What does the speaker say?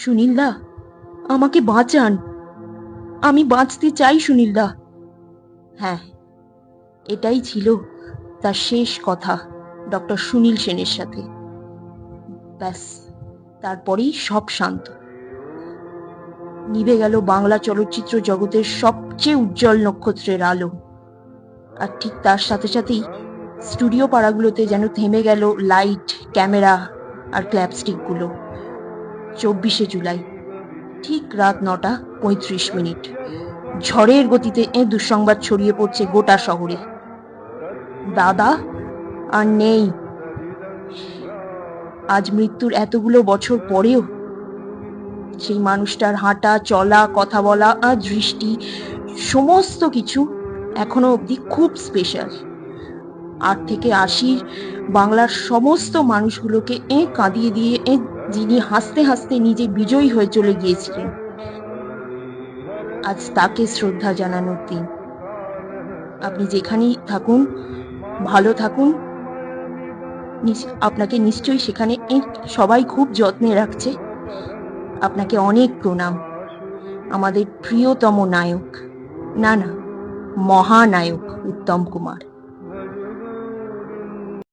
সুনীলদা, আমাকে বাঁচান, আমি বাঁচতে চাই সুনীলদা। হ্যাঁ, এটাই ছিল তার শেষ কথা ডক্টর সুনীল সেনের সাথে। ব্যাস, তারপরেই সব শান্ত। নিভে গেল বাংলা চলচ্চিত্র জগতের সবচেয়ে উজ্জ্বল নক্ষত্রের আলো। আর ঠিক তার সাথে সাথেই স্টুডিও পাড়াগুলোতে যেন থেমে গেল লাইট, ক্যামেরা আর ক্ল্যাপস্টিকগুলো। 24শে জুলাই, ঠিক রাত 9:35। ঝড়ের গতিতে দুঃসংবাদ ছড়িয়ে পড়ছে গোটা শহরে। দাদা আর নেই। আজ মৃত্যুর এতগুলো বছর পরেও সেই মানুষটার হাঁটা, চলা, কথা বলা আর দৃষ্টি, সমস্ত কিছু এখনো অবধি খুব স্পেশাল। 8 থেকে 80 বাংলার সমস্ত মানুষগুলোকে কাঁদিয়ে দিয়ে যিনি হাসতে হাসতে নিজে বিজয়ী হয়ে চলে গিয়েছিলেন, আজ তাকে শ্রদ্ধা জানানোর দিন। আপনি যেখানেই থাকুন, ভালো থাকুন। আপনাকে নিশ্চয়ই সেখানে সবাই খুব যত্নে রাখছে। আপনাকে অনেক প্রণাম, আমাদের প্রিয়তম নায়ক, না মহানায়ক উত্তম কুমার।